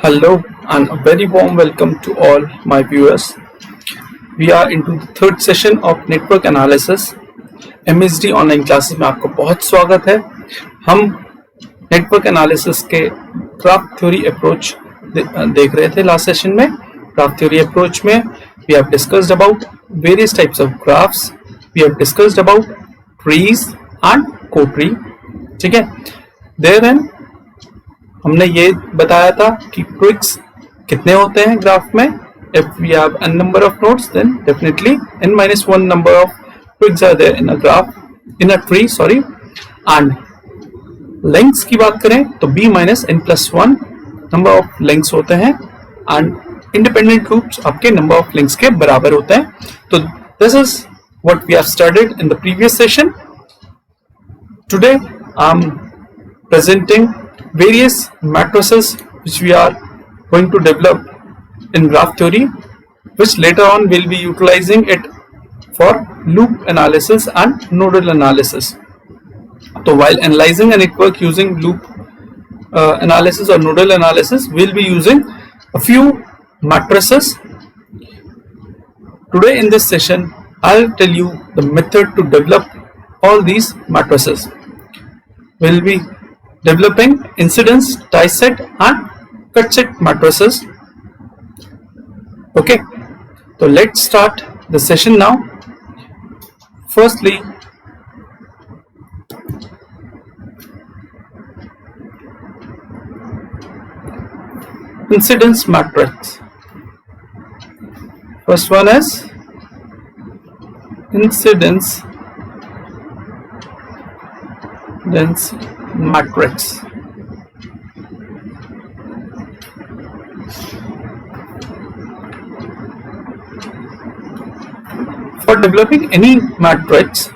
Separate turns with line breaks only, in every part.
Hello and a very warm welcome to all my viewers. We are into the third session of network analysis. MSD online classes में आपका बहुत स्वागत है. हम network analysis के graph theory approach देख रहे थे लास्ट सेशन में. ग्राफ थ्योरी अप्रोच में we have discussed about various types of graphs. We have discussed about trees and co-tree. ठीक है. Therein हमने ये बताया था कि ट्विग्स कितने होते हैं ग्राफ में. If we have n number of nodes, then definitely n minus 1 number of twigs are there in a graph, in a tree, sorry. And lengths की बात करें तो b minus n plus 1 number of lengths होते हैं and independent loops आपके number of lengths के बराबर होते हैं. तो this is what we have studied in the previous session. Today I'm presenting various matrices which we are going to develop in graph theory, which later on we'll be utilizing it for loop analysis and nodal analysis. So while analyzing a network using loop analysis or nodal analysis, we'll be using a few matrices. Today in this session I'll tell you the method to develop all these matrices. We'll be developing incidence, tie set and cut set matrices. Okay, so let's start the session now. Firstly, incidence matrix. First one is incidence matrix. For developing any matrix,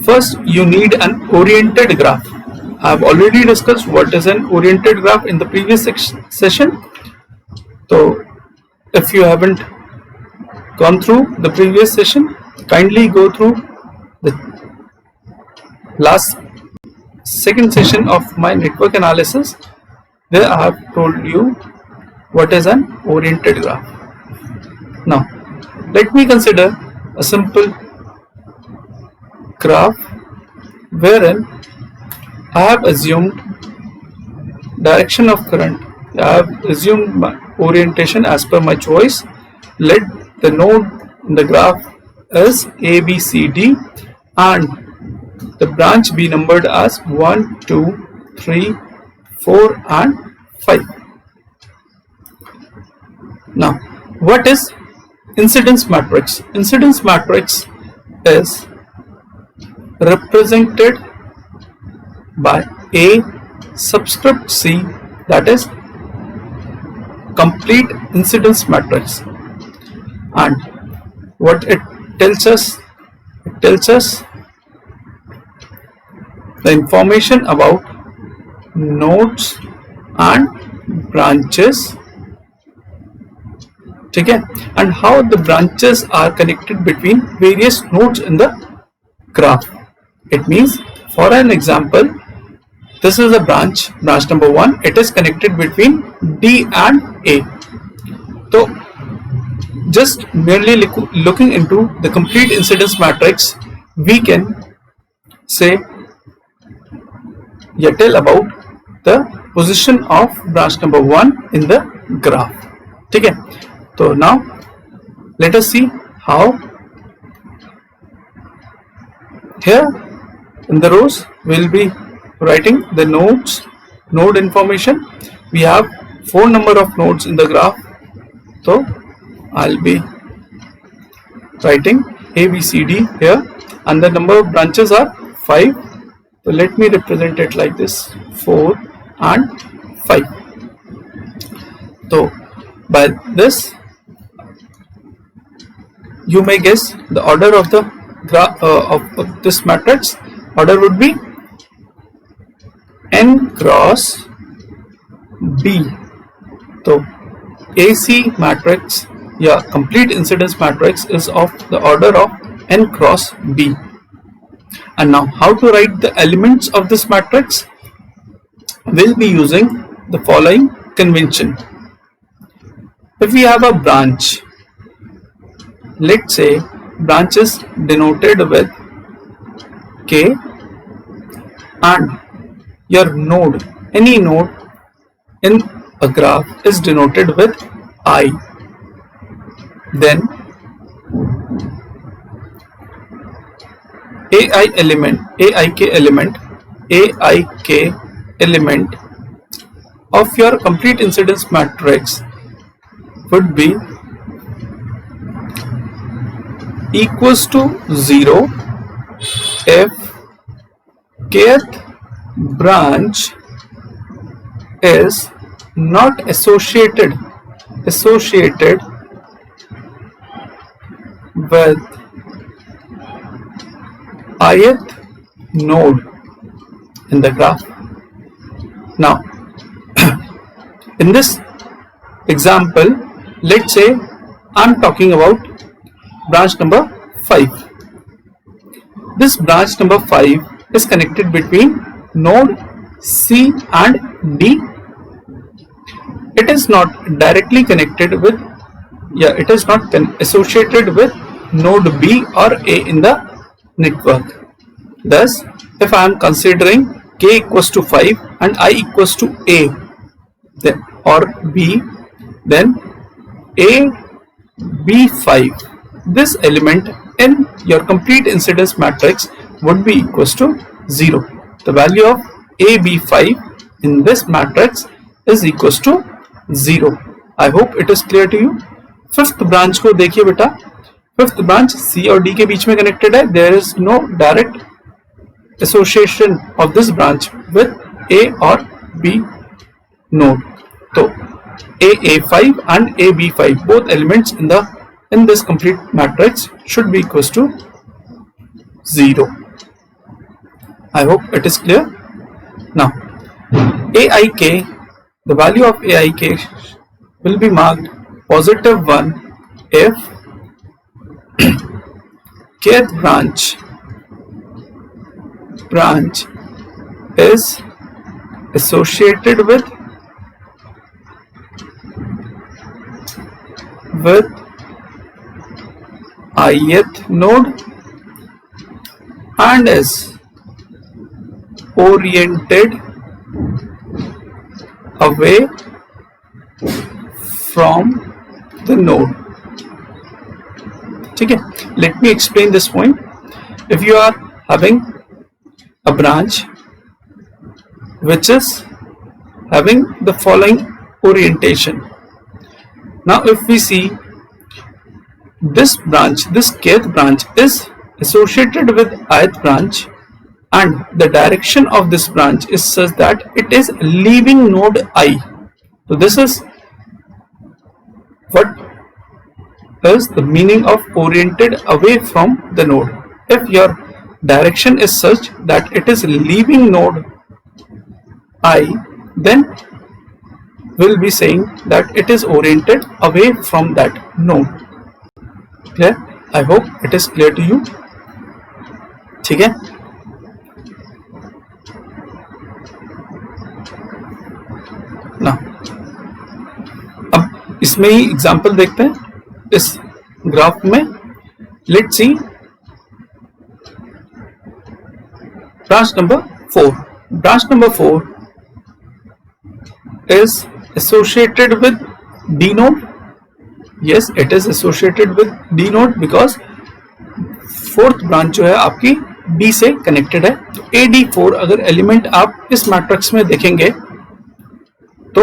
first you need an oriented graph. I have already discussed what is an oriented graph in the previous session. So if you haven't gone through the previous session, kindly go through the last second session of my network analysis. There I have told you what is an oriented graph. Now let me consider a simple graph wherein I have assumed direction of current. I have assumed my orientation as per my choice. Let the node in the graph is A, B, C, D and the branch be numbered as 1, 2, 3, 4 and 5. Now what is incidence matrix? Incidence matrix is represented by A subscript C, that is complete incidence matrix. And what it tells us the information about nodes and branches, okay, and how the branches are connected between various nodes in the graph. It means, for an example, this is a branch number 1. It is connected between D and A. So just merely looking into the complete incidence matrix, we can say tell about the position of branch number 1 in the graph. Okay. So now let us see how. Here in the rows we will be writing the node information. We have 4 number of nodes in the graph, so I'll be writing A, B, C, D here, and the number of branches are 5. So let me represent it like this: 4 and 5. So by this you may guess the order of the graph of this matrix. Order would be n cross B. So AC matrix, complete incidence matrix is of the order of n cross B. And now how to write the elements of this matrix? We'll be using the following convention. If we have a branch, let's say branch is denoted with K and your node, any node in a graph is denoted with I, then aik element of your complete incidence matrix would be equals to 0 if kth branch is not associated with ith node in the graph. Now in this example, let's say I'm talking about branch number 5. This branch number 5 is connected between node C and D. It is not directly connected with, it is not associated with node B or A in the network. Thus, if I am considering K equals to 5 and I equals to A then, or B, then A B5, this element in your complete incidence matrix would be equals to 0. The value of AB5 in this matrix is equals to 0. I hope it is clear to you. Fifth branch को देखिए बेटा, fifth branch C और D के बीच में connected है. There is no direct association of this branch with A or B node. So AA5 and AB5, both elements in this complete matrix should be equals to 0. I hope it is clear. Now AIK, the value of AIK will be marked positive 1 if kth branch is associated with ith node and is oriented away from the node. ठीक है, let me explain this point. If you are having a branch which is having the following orientation. Now if we see this branch, this kth branch is associated with ith branch and the direction of this branch is such that it is leaving node I. So this is what is the meaning of oriented away from the node. If your direction is such that it is leaving node I, then we'll be saying that it is oriented away from that node. Clear? I hope it is clear to you. ठीक है? ना अब इसमें ही example देखते हैं इस graph में. Let's see branch number 4. Branch number 4 is associated with D node. Yes, it is associated with D node because fourth branch जो है आपकी D से connected है. तो AD4 अगर एलिमेंट आप इस मैट्रिक्स में देखेंगे तो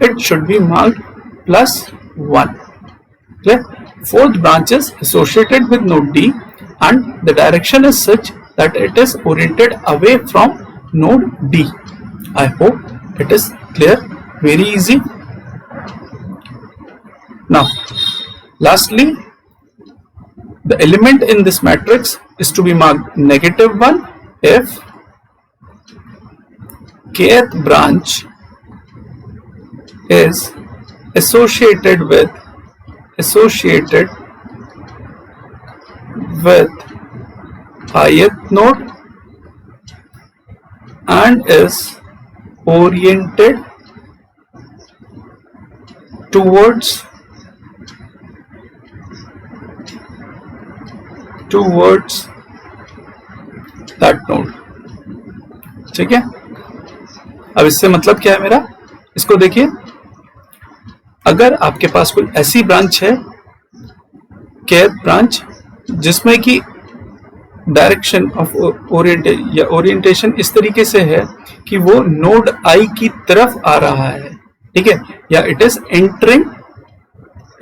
it should be marked +1. Clear? Fourth branch is associated with node D and the direction is such that it is oriented away from node D. I hope it is clear. Very easy. Now lastly, the element in this matrix is to be marked -1 if kth branch is associated with ith node and is oriented towards towards that node. ठीक है, अब इससे मतलब क्या है मेरा, इसको देखिए, अगर आपके पास कोई ऐसी ब्रांच है, kth ब्रांच, जिसमें कि डायरेक्शन ऑफ ओरिएंटेशन इस तरीके से है कि वो नोड आई की तरफ आ रहा है, ठीक है, या it is entering,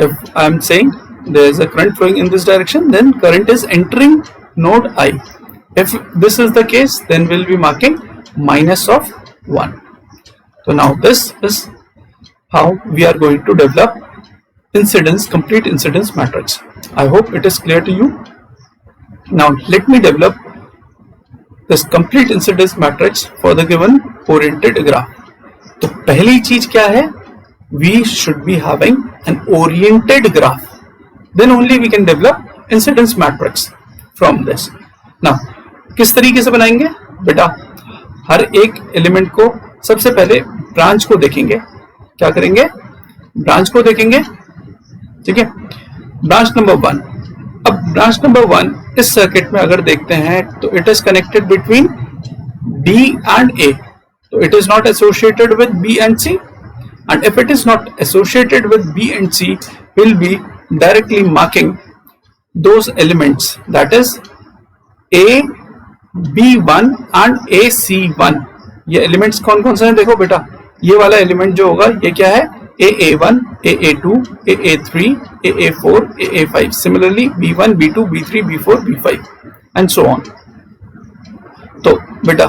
if I am saying there is a current flowing in this direction, then current is entering node I. If this is the case, then we'll be marking minus of 1. So now this is how we are going to develop complete incidence matrix. I hope it is clear to you. Now let me develop this complete incidence matrix for the given oriented graph. तो पहली चीज क्या है, we should be having an oriented graph. Then only we can develop incidence matrix from this. Now किस तरीके से बनाएंगे बेटा, हर एक एलिमेंट को सबसे पहले ब्रांच को देखेंगे, क्या करेंगे, ब्रांच को देखेंगे, ठीक है, ब्रांच नंबर 1. अब ब्रांच नंबर 1 इस सर्किट में अगर देखते हैं तो it is connected between D and A, so it is not associated with B and C, and if it is not associated with B and C, we'll be directly marking those elements, that is A B1 and AC1. ये elements कौन कौन से हैं, देखो बेटा, ये वाला element जो होगा ये क्या है, AA1, AA2, AA3, AA4, AA5. Similarly B1, B2, B3, B4, B5 and so on. तो बेटा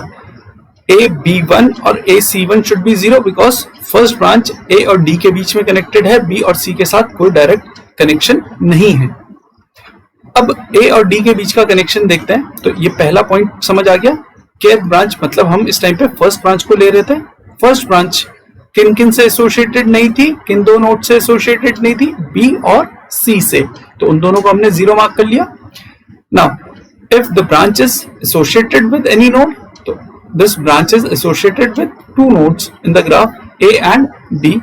A B1 और AC1 should be 0 because first branch A और D के बीच में कनेक्टेड है, B और C के साथ कोई डायरेक्ट कनेक्शन नहीं है. अब A और D के बीच का कनेक्शन देखते हैं. तो ये पहला पॉइंट समझ आ गया. kth ब्रांच मतलब हम इस टाइम पे फर्स्ट ब्रांच को ले रहे थे. फर्स्ट ब्रांच किन किन से एसोसिएटेड नहीं थी, किन दो नोड से एसोसिएटेड नहीं थी, B और C से. तो उन दोनों को हमने 0 मार्क कर लिया. Now if the branch is associated with any node, तो this branch is associated with two nodes in the graph A and D.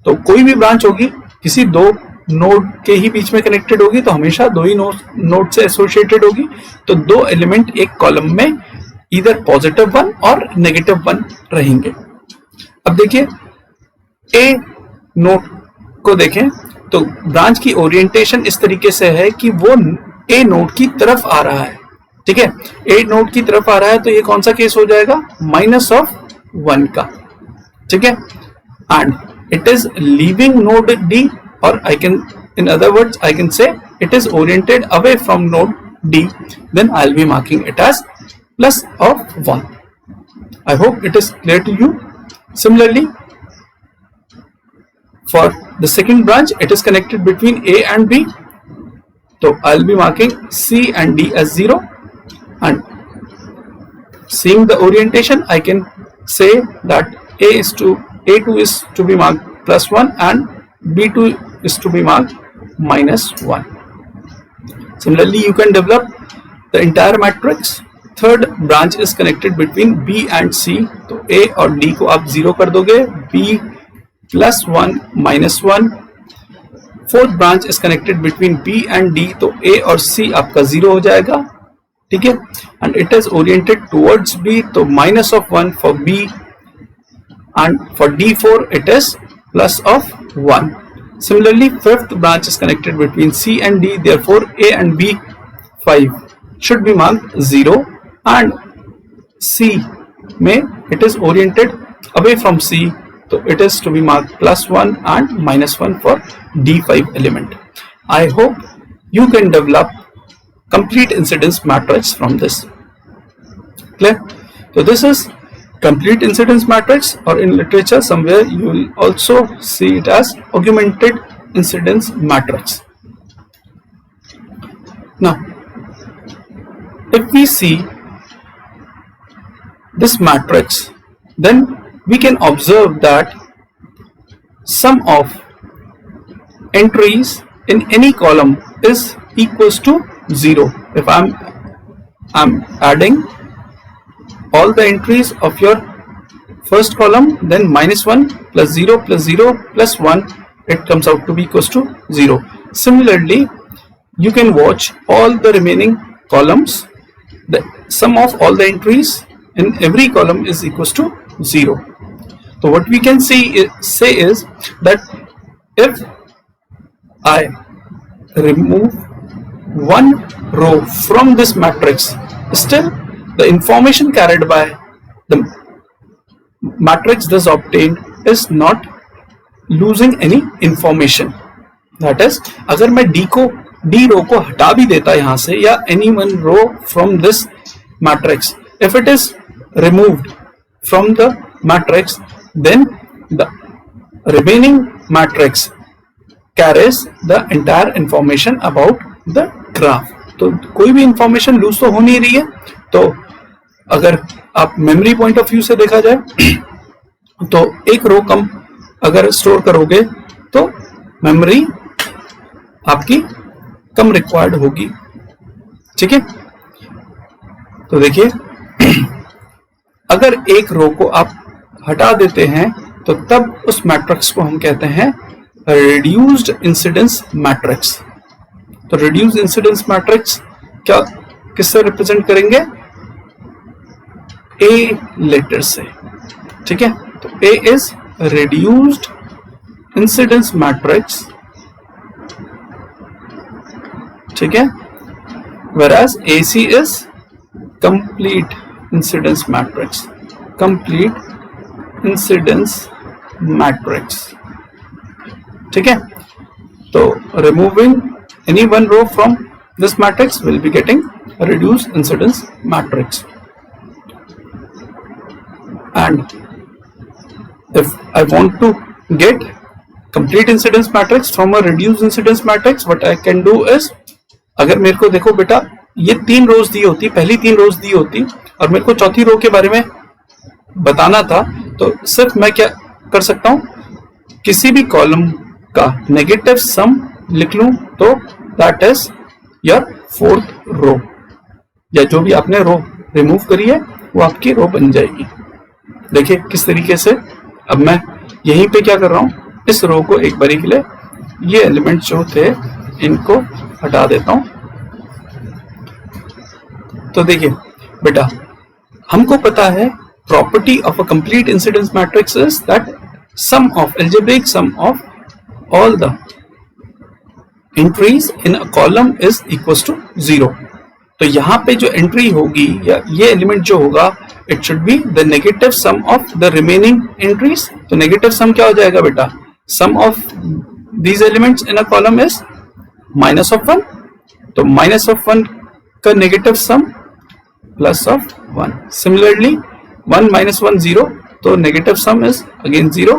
तो कोई भी ब्रांच होगी किसी दो नोड के ही बीच में कनेक्टेड होगी, तो हमेशा दो ही नोड से एसोसिएटेड होगी. तो दो एलिमेंट एक कॉलम में इधर +1 और -1 रहेंगे. अब देखिए A नोड को देखें तो ब्रांच की ओरिएंटेशन इस तरीके से है कि वो A नोड की तरफ आ रहा है. ठीक है, A नोड की तरफ आ रहा है, तो ये कौन सा केस हो जाएगा, -1 का. ठीक है, and it is leaving node D, or I can, in other words, I can say it is oriented away from node D. Then I'll be marking it as plus of 1. I hope it is clear to you. Similarly, for the second branch, it is connected between A and B. So I'll be marking C and D as 0. And seeing the orientation, I can say that A2 is to be marked +1 and B2 is to be marked -1. Similarly, you can develop the entire matrix. Third branch is connected between B and C. तो A और D को आप 0 कर दोगे, B +1 -1. Fourth branch is connected between B and D. तो A और C आपका 0 हो जाएगा. ठीक है, and it is oriented towards B. तो -1 for B, and for D4 it is +1. Similarly, fifth branch is connected between C and D. Therefore, A and B5 should be marked 0, and C may it is oriented away from C, so it is to be marked +1 and -1 for D5 element. I hope you can develop complete incidence matrix from this. Clear? So this is complete incidence matrix, or in literature somewhere you will also see it as augmented incidence matrix. Now if we see this matrix, then we can observe that sum of entries in any column is equals to 0. If I'm adding all the entries of your first column, then -1 + 0 + 0 + 1, it comes out to be equals to 0. Similarly, you can watch all the remaining columns. The sum of all the entries in every column is equals to 0. So what we can say is that if I remove one row from this matrix, still the information carried by the matrix thus obtained is not losing any information. That is, अगर मैं D रो को हटा भी देता यहाँ से, या any one row from this matrix, if it is removed from the matrix, then the remaining matrix carries the entire information about the graph. तो कोई भी इंफॉर्मेशन लूज तो हो नहीं रही है. तो अगर आप मेमोरी पॉइंट ऑफ व्यू से देखा जाए तो एक रो कम अगर स्टोर करोगे तो मेमोरी आपकी कम रिक्वायर्ड होगी. ठीक है. तो देखिए, अगर एक रो को आप हटा देते हैं तो तब उस मैट्रिक्स को हम कहते हैं रिड्यूस्ड इंसिडेंस मैट्रिक्स. तो रिड्यूस्ड इंसिडेंस मैट्रिक्स क्या किससे रिप्रेजेंट करेंगे? ए लेटर से. ठीक है. तो ए इज रिड्यूस्ड इंसिडेंस मैट्रिक्स. ठीक है. whereas AC is complete incidence matrix. complete incidence matrix. ठीक है. तो removing any one row from this matrix will be getting a reduced incidence matrix. And if I want to get complete incidence matrix from a reduced incidence matrix, what I can do is, अगर मेरे को देखो बेटा ये 3 रोज दी होती, पहली 3 रोज दी होती और मेरे को चौथी रो के बारे में बताना था, तो सिर्फ मैं क्या कर सकता हूं, किसी भी कॉलम का नेगेटिव सम लिख लूं तो दैट इज योर 4th रो, या जो भी आपने रो रिमूव करी है वो आपकी रो बन जाएगी. देखिए किस तरीके से. अब मैं यहीं पे क्या कर रहा हूं, इस रो को एक बारी के लिए ये एलिमेंट जो थे इनको हटा देता हूं. तो देखिए बेटा, हमको पता है property of a complete incidence matrix is that sum of algebraic sum of all the entries in a column is equal to 0. तो यहाँ पे जो एंट्री होगी या ये एलिमेंट जो होगा, it should be the negative sum of the remaining entries. तो नेगेटिव सम क्या हो जाएगा बेटा? Sum of these elements in a column is minus of 1. तो माइनस ऑफ 1 का negative sum plus of 1. Similarly 1 minus 1 0, तो negative sum is again 0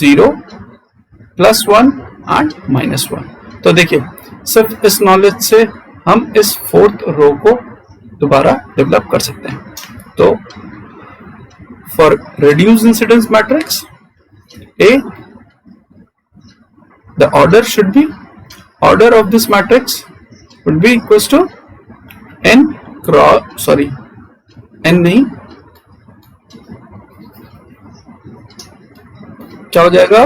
0 plus 1 and minus 1. तो देखिए सिर्फ इस नॉलेज से हम इस 4th रो को दोबारा डेवलप कर सकते हैं. तो for reduced incidence matrix A, the order should be, order of this matrix would be equals to n नहीं, क्या हो जाएगा?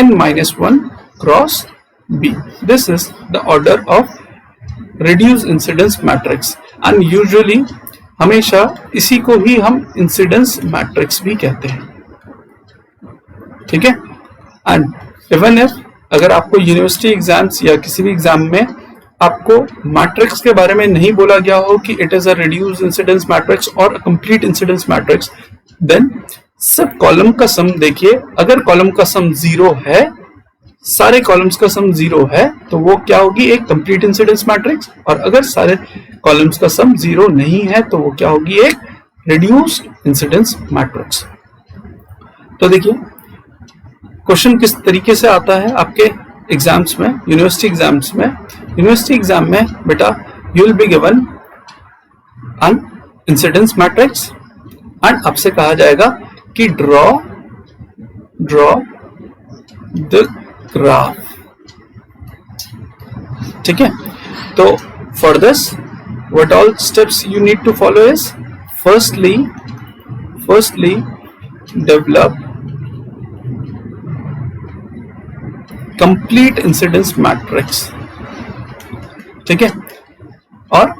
n minus 1 cross b. This is the order of reduced incidence matrix and usually हमेशा इसी को ही हम incidence matrix भी कहते हैं. ठीक है. एंड इवन इफ अगर आपको यूनिवर्सिटी एग्जाम्स या किसी भी एग्जाम में आपको मैट्रिक्स के बारे में नहीं बोला गया हो कि it is a reduced incidence matrix और कंप्लीट इंसिडेंस मैट्रिक्स, देन सब कॉलम का सम देखिए. अगर कॉलम का सम 0 है, सारे कॉलम्स का सम 0 है, तो वो क्या होगी? एक कंप्लीट इंसिडेंस मैट्रिक्स. और अगर सारे कॉलम्स का सम 0 नहीं है तो वो क्या होगी? एक रिड्यूस्ड इंसिडेंस मैट्रिक्स. तो देखिए क्वेश्चन किस तरीके से आता है आपके एग्जाम्स में, यूनिवर्सिटी एग्जाम्स में. यूनिवर्सिटी एग्जाम में बेटा you will be given an incidence matrix and आपसे कहा जाएगा कि ड्रॉ द ग्राफ. ठीक है. तो for this what all steps you need to follow is, firstly develop complete incidence matrix. ठीक है, और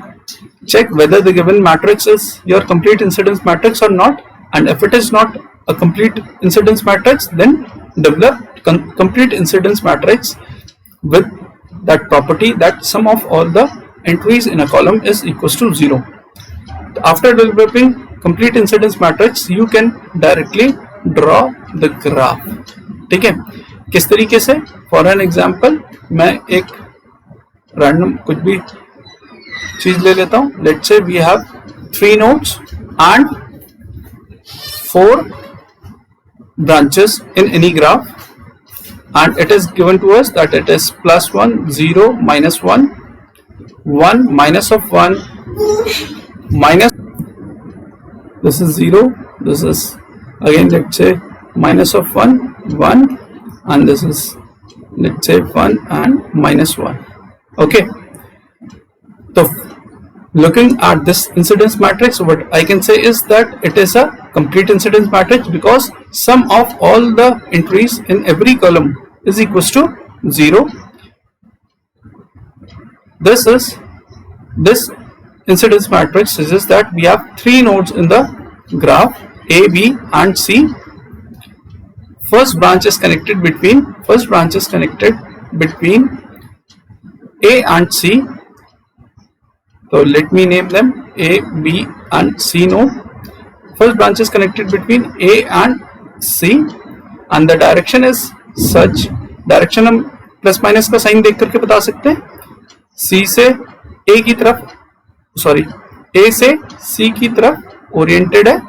check whether the given matrix is your complete incidence matrix or not, and if it is not a complete incidence matrix, then develop complete incidence matrix with that property that sum of all the entries in a column is equals to 0. After developing complete incidence matrix, you can directly draw the graph. ठीक है, किस तरीके से? For an example मैं एक random कुछ भी चीज ले लेता हूं. Let's say we have 3 nodes and 4 branches in any graph, and it is given to us that it is +1, 0, -1, 1, minus of 1, minus, this is 0, this is again let's say minus of 1, 1, and this is let's say 1 and -1. Okay, so looking at this incidence matrix, what I can say is that it is a complete incidence matrix because sum of all the entries in every column is equals to 0. This incidence matrix suggests that we have 3 nodes in the graph A, B and C. First branch is connected between A and C. So let me name them A, B and C node. First branch is connected between A and C, and the direction is such, direction हम plus minus का sign देख करके बता सकते हैं. C से A की तरफ, सॉरी A से C की तरफ ओरिएंटेड है.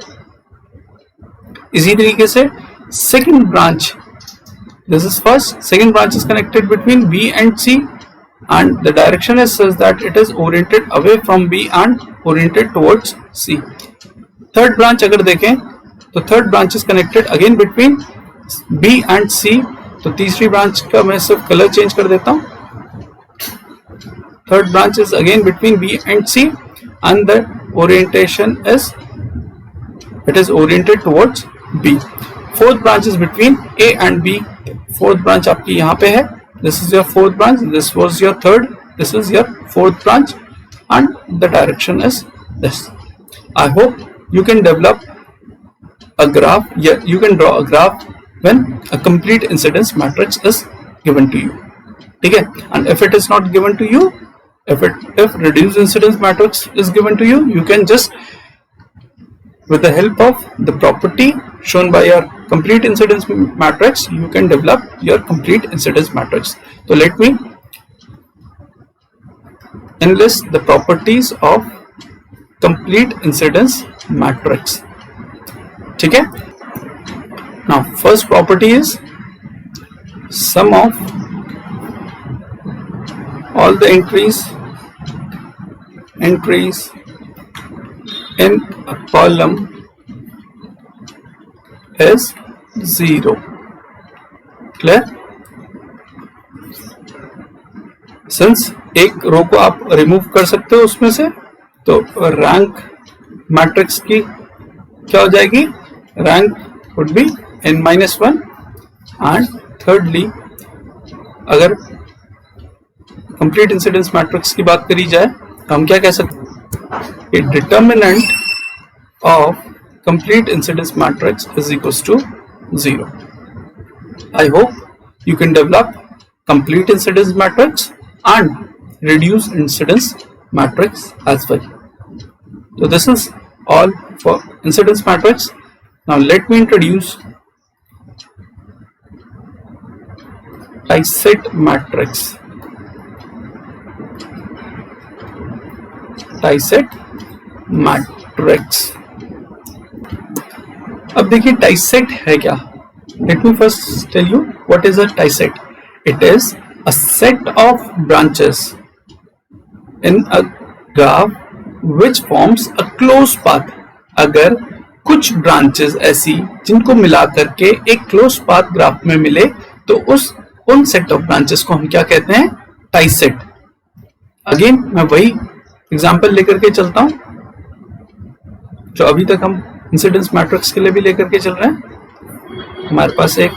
इसी तरीके से second branch, this is first, second branch is connected between B and C, and the direction is such that it is oriented away from B and oriented towards C. Third branch अगर देखें तो third branch is connected again between B and C. तो तीसरी branch का मैं सिर्फ colour change कर देता हूं. Third branch is again between B and C, and the orientation is, it is oriented towards B. Fourth branch is between A and B. Fourth branch आपकी यहाँ पे है. This is your fourth branch, this was your third, this is your fourth branch, and the direction is this. I hope you can develop a graph, you can draw a graph when a complete incidence matrix is given to you. ठीक है, and if it is not given to you, if reduced incidence matrix is given to you, you can just, with the help of the property shown by your complete incidence matrix, you can develop your complete incidence matrix. So let me enlist the properties of complete incidence matrix. ठीक है, now first property is sum of all the entries in a column is 0. Clear? Since एक रो को आप remove कर सकते हो उसमें से, तो रैंक मैट्रिक्स की क्या हो जाएगी? Rank would be n-1. And thirdly, अगर कंप्लीट इंसिडेंस मैट्रिक्स की बात करी जाए तो हम क्या कह सकते हैं? A determinant of complete incidence matrix is equals to 0. I hope you can develop complete incidence matrix and reduced incidence matrix as well. So this is all for incidence matrix. Now let me introduce Tysset matrix. Tysset matrix. अब देखिए tie set है क्या. Let me first tell you what is a tie set. It is a set of branches in a graph which forms a close path. अगर कुछ branches ऐसी जिनको मिला करके एक क्लोज पाथ ग्राफ में मिले, तो उन सेट ऑफ ब्रांचेस को हम क्या कहते हैं? टाइसेट. अगेन मैं वही एग्जाम्पल लेकर के चलता हूं जो अभी तक हम इंसिडेंस मैट्रिक्स के लिए भी लेकर के चल रहे हैं. हमारे पास एक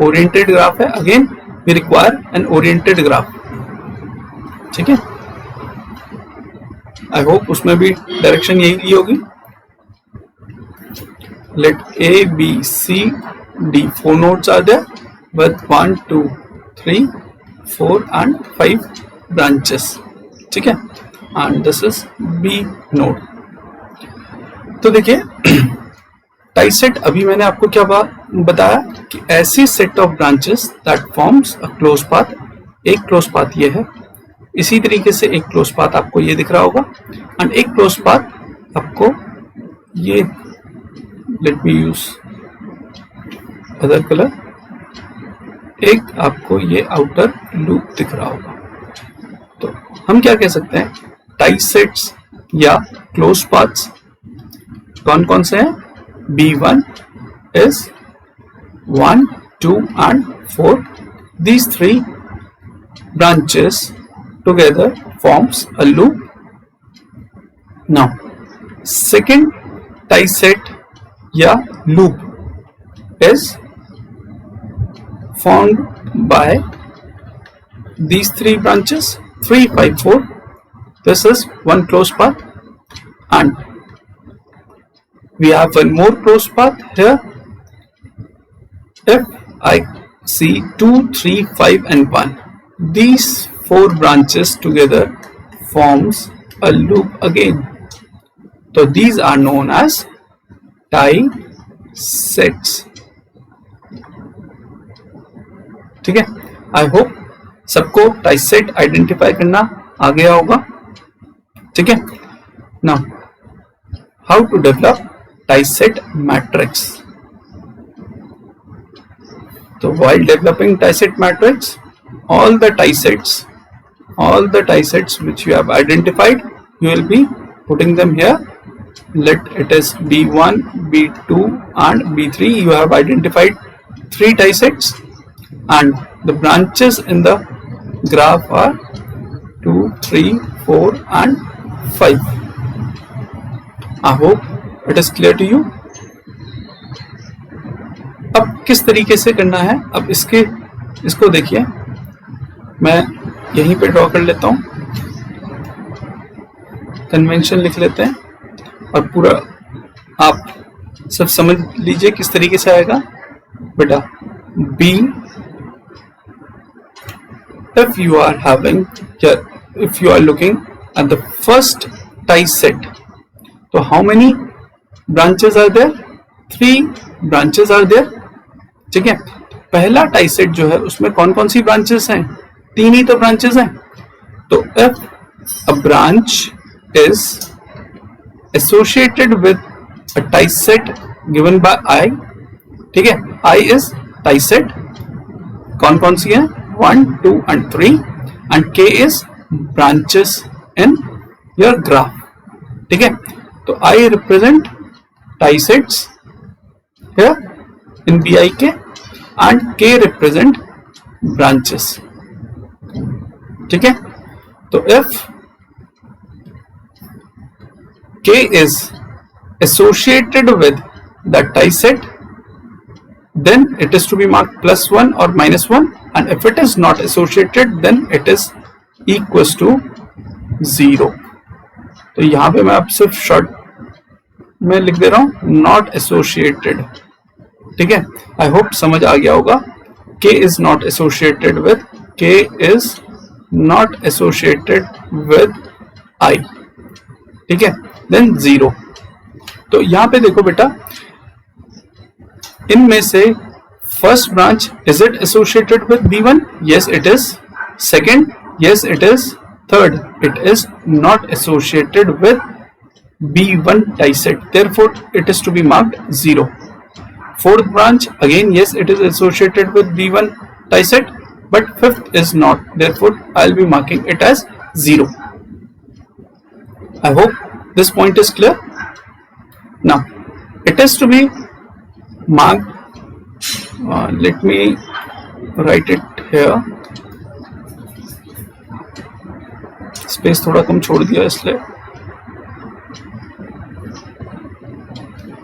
ओरिएंटेड ग्राफ है. Again we require an oriented graph. ठीक है, आई होप उसमें भी डायरेक्शन यही ली होगी. Let A, B, C, D 4 nodes are there with 1, 2, 3, 4 and 5 branches. ठीक है, and this is B node. तो देखिए टाई सेट, अभी मैंने आपको क्या बताया कि ऐसी set of branches that forms a close path. एक क्लोज पाथ ये है, इसी तरीके से एक क्लोज पाथ आपको ये दिख रहा होगा, एंड एक क्लोज पाथ आपको ये, let me use other colour, एक आपको ये आउटर लूप दिख रहा होगा. तो हम क्या कह सकते हैं, टाई सेट्स या क्लोज पाथ्स कौन कौन से हैं. B1 is 1, 2 and 4. These three branches together forms a loop. Now, second tie set या loop is formed by these three branches 3, 5, 4. This is one closed path, and we have one more closed path here. If I see 2, 3, 5 and 1, these 4 branches together forms a loop again. So these are known as tie sets. ठीक है, I hope सबको tie set identify करना आ गया होगा. ठीक है, now how to develop tie set matrix. So while developing tie set matrix, all the tie sets which you have identified, you will be putting them here. Let it is B1, B2 and B3. You have identified 3 tie sets, and the branches in the graph are 2, 3, 4 and 5. I hope it is clear to you. अब किस तरीके से करना है, अब इसको देखिए, मैं यहीं पे ड्रॉ कर लेता हूं, कन्वेंशन लिख लेते हैं और पूरा आप सब समझ लीजिए किस तरीके से आएगा. बेटा B, if you are having, if you are looking at the first tie set, so how many branches are there? 3 branches are there. ठीक है, पहला टाई सेट जो है उसमें कौन कौन सी ब्रांचेस हैं, 3 ही तो ब्रांचेस हैं. तो if a branch is associated with a tie set given by I, ठीक है, I is tie set, कौन कौन सी है, 1, 2 and 3, and K is branches in your graph. ठीक है, तो I represent tie sets here in BIK and K represent branches. ठीक है, तो if K is associated with the tie set, then it is to be marked +1 or -1, and if it is not associated, then it is equals to 0. तो यहां पे मैं अब सिर्फ short में लिख दे रहा हूं, नॉट एसोसिएटेड. ठीक है, आई होप समझ आ गया होगा. K is not associated with, K is not associated with I. ठीक है, then 0. तो यहां पे देखो बेटा, इनमें से first branch, is it associated with B1? yes it is. Second, yes it is. Third, it is not associated with B1 tie set, therefore it is to be marked 0. Fourth branch, again yes it is associated with B1 tie set, but fifth is not, therefore I'll be marking it as 0. I hope this point is clear. Now it is to be marked, let me write it here, space थोड़ा कम छोड़ दिया इसलिए.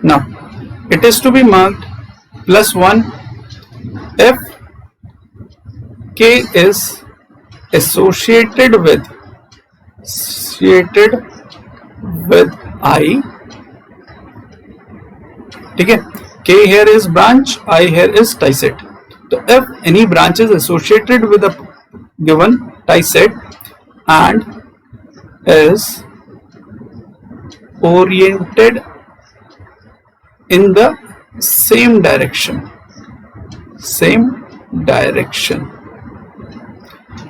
Now it is to be marked +1 if K is associated with with I, ठीक है, K here is branch, I here is tie set. तो if any branch is associated with a given tie set and is oriented in the same direction,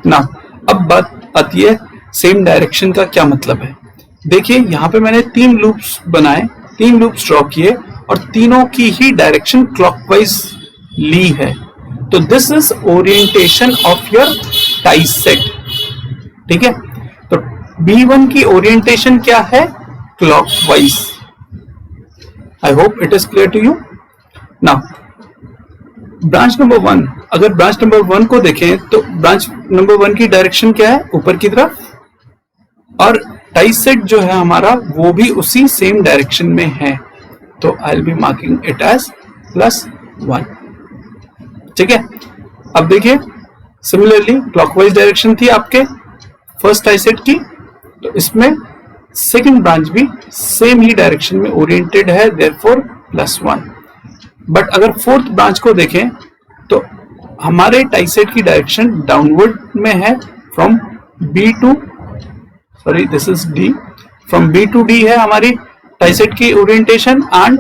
now अब बात आती है same direction का क्या मतलब है। देखिए यहाँ पे मैंने 3 लूप्स बनाए, 3 लूप्स ड्रॉ किए और तीनों की ही डायरेक्शन क्लॉकवाइज ली है। तो this is orientation of your tie set, ठीक है। तो B1 की ओरिएंटेशन क्या है, clockwise. I hope it is clear to you. Now branch number 1, अगर ब्रांच नंबर 1 को देखें तो ब्रांच नंबर 1 की डायरेक्शन क्या है, ऊपर की तरफ, और टाई सेट जो है हमारा वो भी उसी सेम डायरेक्शन में है। तो I will be marking it as +1, ठीक है। अब देखिए सिमिलरली क्लॉकवाइज डायरेक्शन थी आपके फर्स्ट टाई सेट की, तो इसमें सेकंड ब्रांच भी सेम ही डायरेक्शन में ओरिएंटेड है, देयरफॉर +1। बट अगर फोर्थ ब्रांच को देखें तो हमारे टाई सेट की डायरेक्शन डाउनवर्ड में है, from B to, sorry this is D, from B to D है हमारी टाई सेट की ओरिएंटेशन, एंड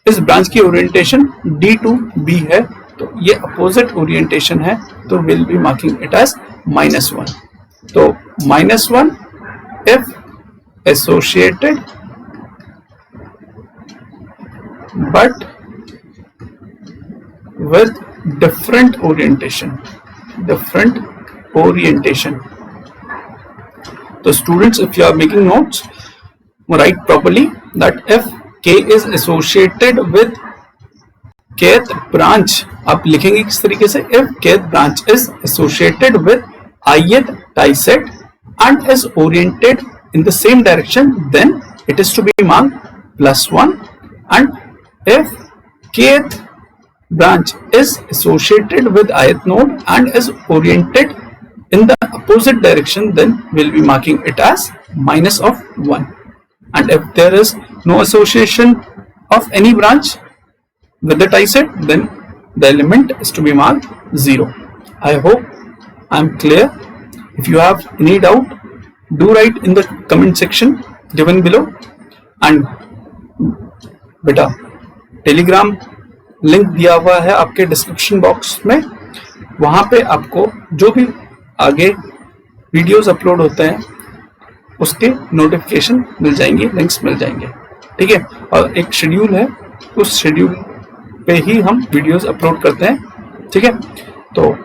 इस ब्रांच की ओरिएंटेशन D टू B है। तो ये अपोजिट ओरिएंटेशन है, तो will be marking it as -1। तो -1 if associated but with different orientation. So students, if you are making notes, write properly that if K is associated with kth branch, आप लिखेंगे किस तरीके से, if kth branch is associated with ith tie set and is oriented in the same direction, then it is to be marked +1, and if kth branch is associated with ith node and is oriented in the opposite direction, then we'll be marking it as -1. And if there is no association of any branch with the tie set, then the element is to be marked 0. I hope I am clear. If you have any doubt, do write in the comment section given below. And बेटा Telegram link दिया हुआ है आपके description box में, वहां पे आपको जो भी आगे वीडियोस अपलोड होते हैं उसके नोटिफिकेशन मिल जाएंगे, लिंक्स मिल जाएंगे, ठीक है। और एक शेड्यूल है, उस शेड्यूल पे ही हम वीडियोस अपलोड करते हैं, ठीक है। तो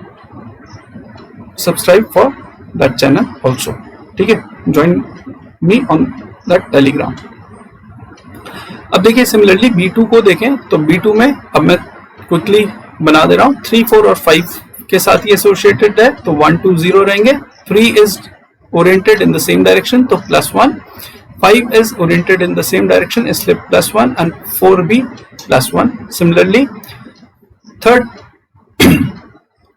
subscribe for that channel also, ठीक है। Join me on that Telegram. अब देखिए सिमिलरली B2 को देखें तो B2 में अब मैं क्विकली बना दे रहा हूं, 3, 4 और 5 के साथ ये एसोसिएटेड है, तो 1, 2, 0 रहेंगे। 3 is oriented in the same direction, तो +1। 5 is oriented in the same direction, इसलिए +1, एंड 4 भी +1। सिमिलरली थर्ड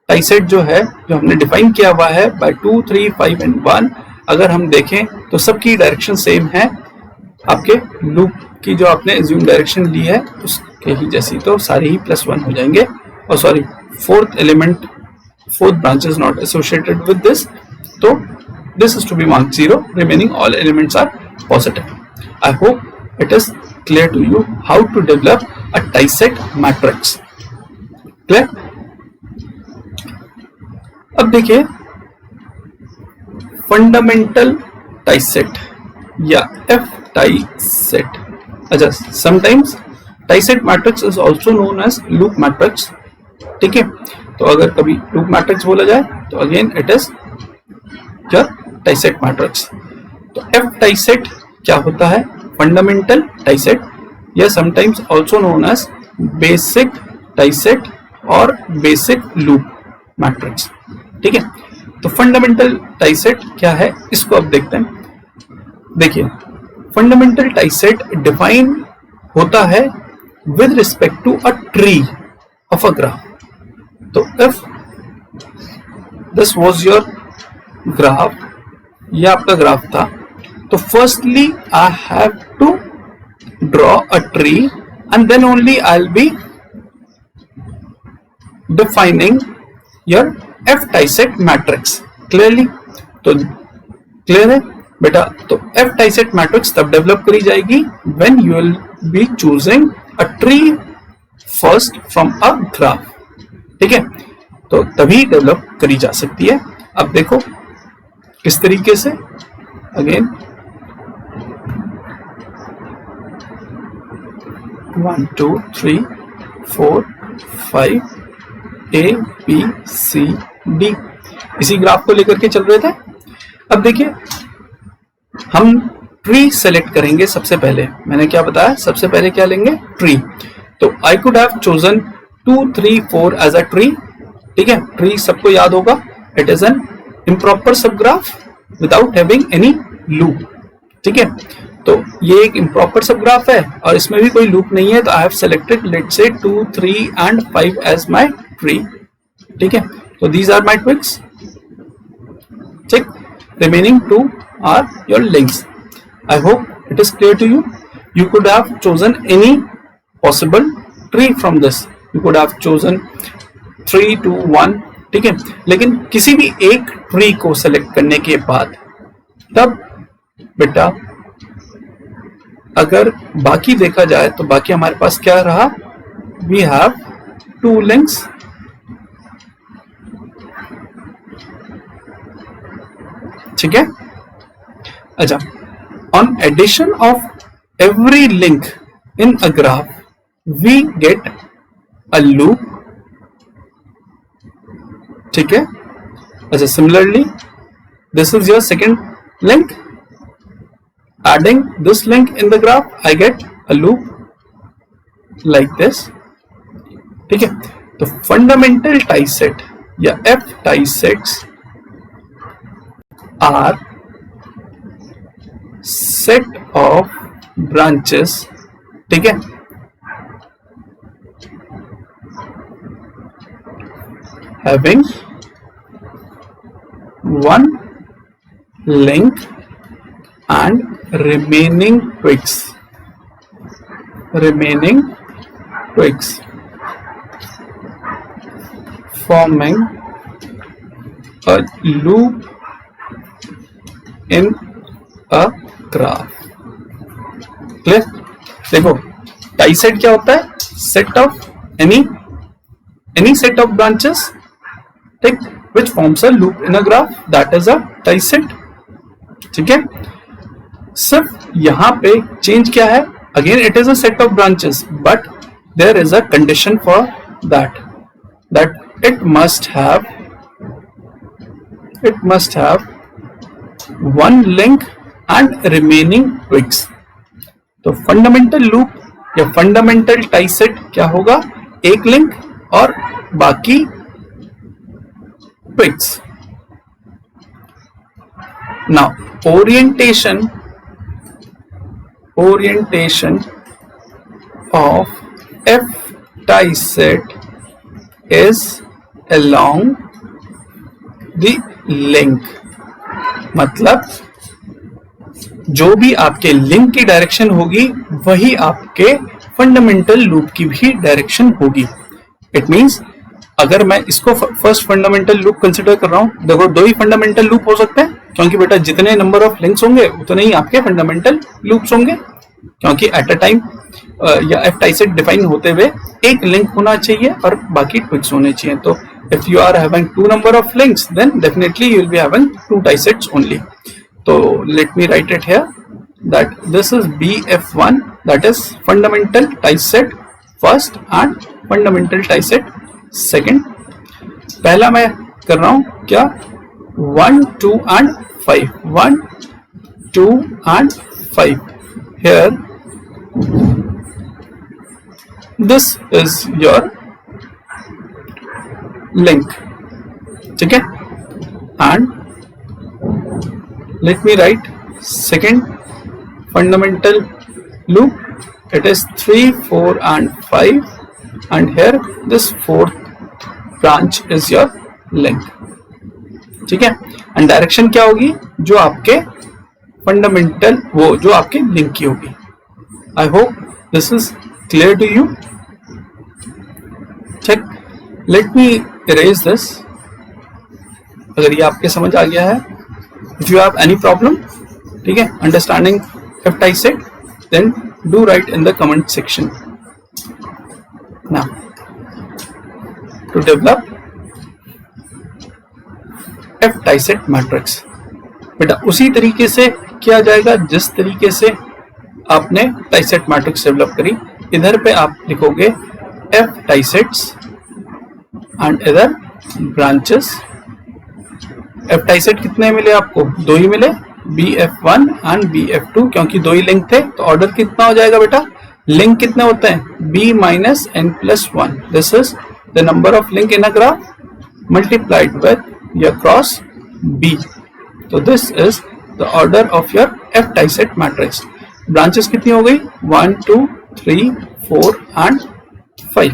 टाई सेट जो है, जो हमने डिफाइन किया हुआ है बाय 2, 3, 5 एंड 1, अगर हम देखें तो सबकी डायरेक्शन सेम है, आपके लूप की जो आपने एज्यूम डायरेक्शन ली है उसके ही जैसी, तो सारे ही +1 हो जाएंगे। और sorry, fourth element, fourth branch is not associated with this, तो this is to be marked 0, remaining all elements are positive. I hope it is clear to you how to develop a tie set matrix. Clear? अब देखिए fundamental tie set या F tie set. अच्छा, sometimes tie set matrix is also known as loop matrix, ठीक है। तो अगर कभी loop matrix बोला जाए तो again it is your tie set matrix. तो F टाई सेट क्या होता है, फंडामेंटल टाई सेट, या sometimes also known as basic tie set और बेसिक लूप मैट्रिक्स, ठीक है। तो फंडामेंटल टाई सेट क्या है, इसको अब देखते हैं। देखिए फंडामेंटल टाई सेट डिफाइन होता है with respect to a tree of a graph. तो if this was your graph, ये आपका ग्राफ था, तो firstly I have to draw a tree and then only I will be defining your F tie set matrix. Clearly? तो clear है बेटा? तो F tie set matrix तब डेवलप करी जाएगी when you will be choosing a tree first from a graph. ठीक है? तो तभी डेवलप करी जा सकती है। अब देखो किस तरीके से। Again 1 2 3 4 5 A B C D इसी ग्राफ को लेकर के चल रहे थे। अब देखिए हम ट्री सेलेक्ट करेंगे। सबसे पहले मैंने क्या बताया, सबसे पहले क्या लेंगे, ट्री। तो I could have chosen 2 3 4 as a tree. ठीक है? ट्री सबको याद होगा, it is an improper subgraph without having any loop. ठीक है? तो ये एक इम्प्रॉपर सबग्राफ है और इसमें भी कोई लूप नहीं है, तो I have selected let's say 2 3 and 5 as my tree. ठीक है? तो दीज आर माय ट्विक्स। ठीक? remaining 2 are your links. I hope it is clear to you. You could have chosen any possible tree from this. You could have chosen 3 2 1. ठीक है? लेकिन किसी भी एक ट्री को सेलेक्ट करने के बाद तब बेटा अगर बाकी देखा जाए तो बाकी हमारे पास क्या रहा, we have 2 links. ठीक है? अच्छा, on addition of every link in a graph we get a loop. ठीक है? अच्छा, similarly this is your second link. Adding this link in the graph I get a loop like this. ठीक है? तो fundamental tie set या F tie sets are set of branches. ठीक है? Having one link and remaining twigs. Forming a loop in a graph. Clear? देखो tie set क्या होता है, set of any set of branches, ठीक, which forms a loop in a graph, that is a tie set. ठीक है? सिर्फ यहां पे चेंज क्या है, again it is a set of branches but there is a condition for that it must have one link and remaining twigs. तो fundamental loop या fundamental tie set क्या होगा, एक लिंक और बाकी twigs. Now orientation of F tie set is along the link. मतलब जो भी आपके लिंक की डायरेक्शन होगी वही आपके फंडामेंटल लूप की भी डायरेक्शन होगी. इट मींस अगर मैं इसको फर्स्ट फंडामेंटल लूप कंसिडर कर रहा हूं, देखो दो ही फंडामेंटल लूप हो सकते हैं क्योंकि बेटा जितने नंबर ऑफ लिंक्स होंगे उतने ही आपके फंडामेंटल लूप्स होंगे, क्योंकि एट अ टाइम या एफ टाई सेट डिफाइन होते हुए एक लिंक होना चाहिए और बाकी ट्विक्स होने चाहिए. तो if you are having 2 number of links then definitely you will be having 2 tie sets only. So let me write it here that this is BF1, that is fundamental tie set first and fundamental tie set second. पहला मैं कर रहा हूं क्या, 1 2 and 5, 1 2 and 5. Here this is your link. ठीक है? and let me write second fundamental loop, it is 3 4 and 5 and here this fourth branch is your link. ठीक है? and direction क्या होगी, जो आपके फंडामेंटल वो जो आपके लिंक की होगी। I hope this is clear to you. Check, let me erase this. अगर ये आपके समझ आ गया है, if you have any problem, ठीक है, understanding F tie set, then do write in the comment section. Now to develop F tie set matrix, बेटा उसी तरीके से किया जाएगा जिस तरीके से आपने टाइसेट मैट्रिक्स डेवलप करी। इधर पे आप लिखोगे एफ टाइसेट्स एंड इधर ब्रांचेस। एफ टाइसेट कितने मिले आपको? 2 ही मिले, BF1 एंड BF2, क्योंकि 2 ही लिंक थे। तो ऑर्डर कितना हो जाएगा बेटा? लिंक कितने होते हैं? B minus n plus 1. This is the number of link in a graph multiplied with your cross B. तो this is the order of your F tie set matrix. Branches कितनी हो गई? 1 2 3 4 and 5।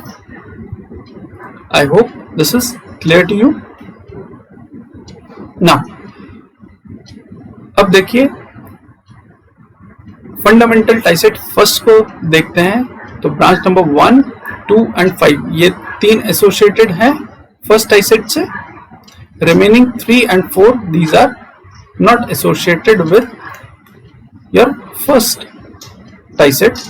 I hope this is clear to you. Now अब देखिए fundamental टाइसेट first को देखते हैं। तो ब्रांच नंबर 1 2 एंड 5 ये 3 एसोसिएटेड हैं फर्स्ट टाइसेट से। Remaining 3 and 4, these are not associated with your first tiset,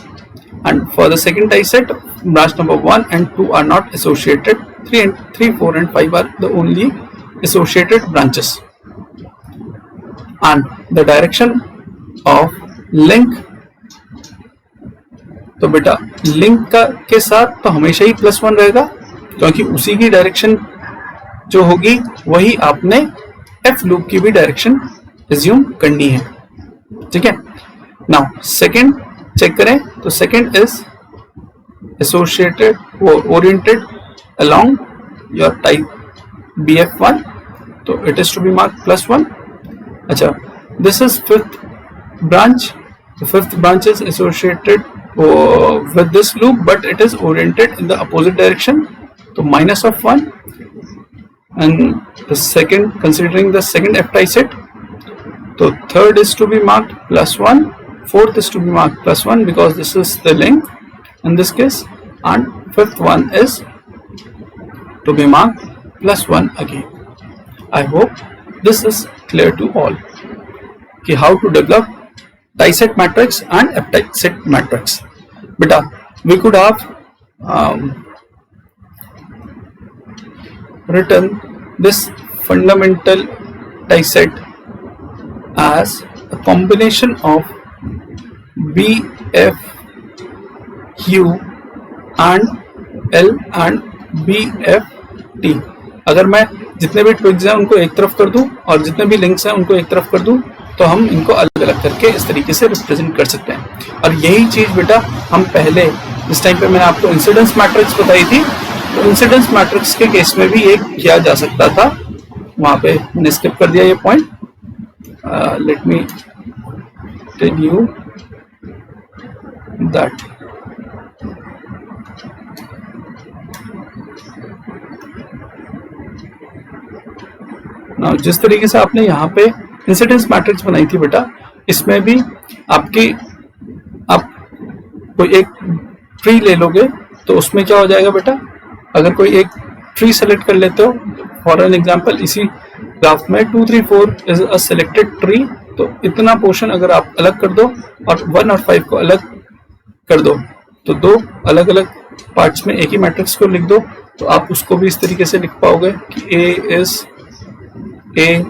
and for the second tiset, branch number 1 and 2 are not associated. 3, 4 and 5 are the only associated branches. And the direction of link, तो बेटा link का के साथ तो हमेशा ही +1 रहेगा, क्योंकि उसी की डायरेक्शन जो होगी वही आपने एफ लूप की भी डायरेक्शन एज्यूम करनी है। ठीक है। नाउ सेकंड चेक करें, तो सेकंड इज एसोसिएटेड और oriented along your type BF1, तो it is to be mark +1। अच्छा, this is fifth branch. The fifth branch is associated with this loop, but it is oriented in the opposite direction, so -1. And the second, considering the second F tiset, so third is to be marked +1, fourth is to be marked +1 because this is the link in this case, and fifth one is to be marked +1 again. I hope this is clear to all. कि how to develop Tiset matrix and F Tiset matrix. Beta, we could have written this fundamental Tiset as a combination of BF U and L and BFT. अगर मैं जितने भी twigs हैं उनको एक तरफ कर दूं और जितने भी लिंक्स हैं उनको एक तरफ कर दूं, तो हम इनको अलग अलग करके इस तरीके से रिप्रेजेंट कर सकते हैं। और यही चीज बेटा हम पहले इस टाइम पे मैंने आपको इंसिडेंस मैट्रिक्स बताई थी, तो इंसिडेंस मैट्रिक्स के केस में भी ये किया जा सकता था। वहां पे मैंने स्किप कर दिया ये point. Let me tell you that now जिस तरीके से आपने यहाँ पे इंसिडेंस मैट्रिक्स बनाई थी बेटा, इसमें भी आप कोई एक ट्री ले लोगे तो उसमें क्या हो जाएगा बेटा, अगर कोई एक ट्री सेलेक्ट कर लेते हो, फॉर एन एग्जांपल इसी ग्राफ में 2 3 4 इज अ सिलेक्टेड ट्री, तो इतना पोर्शन अगर आप अलग कर दो और 1 और 5 को अलग कर दो, तो दो अलग अलग पार्ट्स में एक ही मैट्रिक्स को लिख दो, तो आप उसको भी इस तरीके से लिख पाओगे कि A is A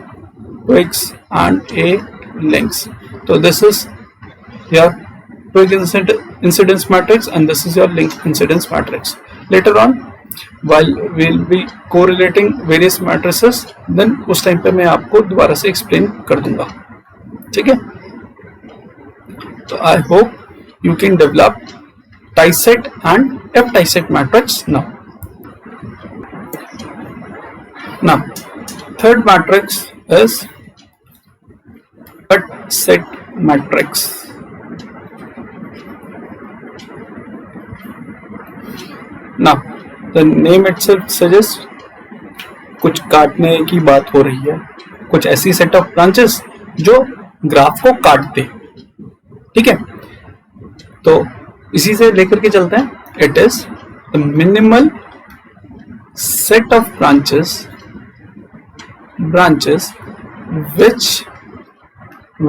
twigs and A links. So this is your twig incidence matrix and this is your link incidence matrix. Later on, while we'll be correlating various matrices, then उस टाइम पे मैं आपको दोबारा से explain कर दूंगा। ठीक है? तो I hope you can develop Tiset and F Tiset matrix now. Now, third matrix is cut set matrix. Now, the name itself suggests कुछ काटने की बात हो रही है, कुछ ऐसी सेट ऑफ ब्रांचेस जो ग्राफ को काट दे। ठीक है, तो इसी से लेकर के चलते हैं। It is the minimal set of branches which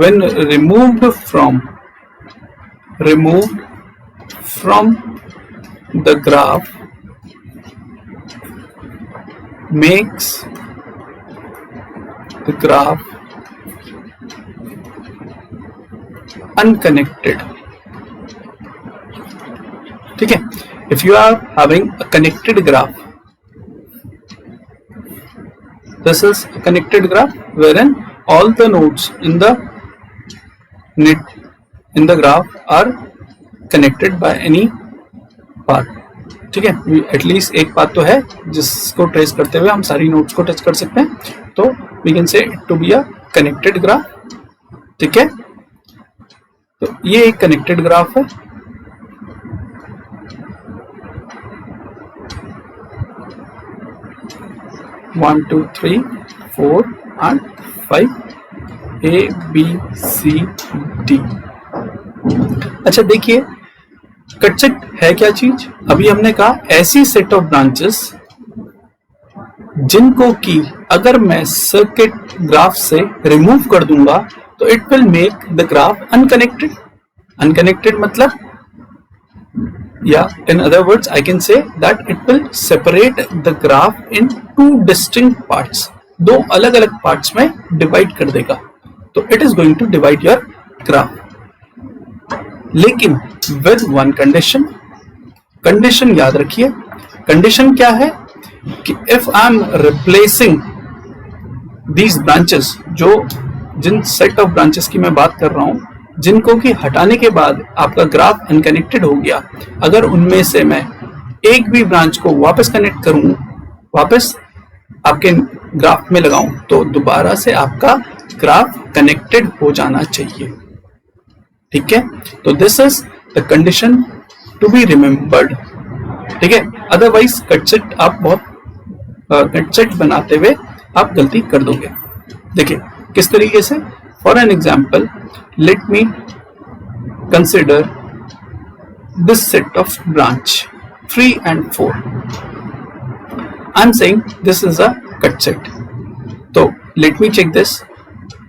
when removed from the graph makes the graph unconnected. ठीक है, if you are having a connected graph, this is a connected graph wherein all the nodes in the graph are connected by any path. ठीक है, at least एक path तो है जिसको trace करते हुए हम सारी नोड्स को टच कर सकते हैं, तो we can say it to be a connected graph. ठीक है, तो ये एक कनेक्टेड ग्राफ है। 1 2 3 4 and 5 A B C D। अच्छा देखिए, कटसेट है क्या चीज? अभी हमने कहा ऐसी सेट ऑफ ब्रांचेस जिनको कि अगर मैं सर्किट ग्राफ से रिमूव कर दूंगा तो it will make the graph unconnected. Unconnected मतलब, या in other words I can say that it will separate the graph in two distinct parts, दो अलग अलग पार्ट्स में डिवाइड कर देगा। तो it is going to divide your graph, लेकिन with one condition। कंडीशन याद रखिए, कंडीशन क्या है कि if I am replacing these branches, जो जिन सेट ऑफ ब्रांचेस की मैं बात कर रहा हूं जिनको कि हटाने के बाद आपका ग्राफ अनकनेक्टेड हो गया, अगर उनमें से मैं एक भी ब्रांच को वापस कनेक्ट करूं, वापस आपके ग्राफ में लगाऊं, तो दोबारा से आपका ग्राफ कनेक्टेड हो जाना चाहिए। ठीक है, तो this is the condition to be remembered. ठीक है, अदरवाइज कटसेट आप बहुत कटसेट बनाते हुए आप गलती कर दोगे। देखिए किस तरीके से, for an example let me consider this set of branch 3 and 4. I'm saying this is a cut set. So let me check this.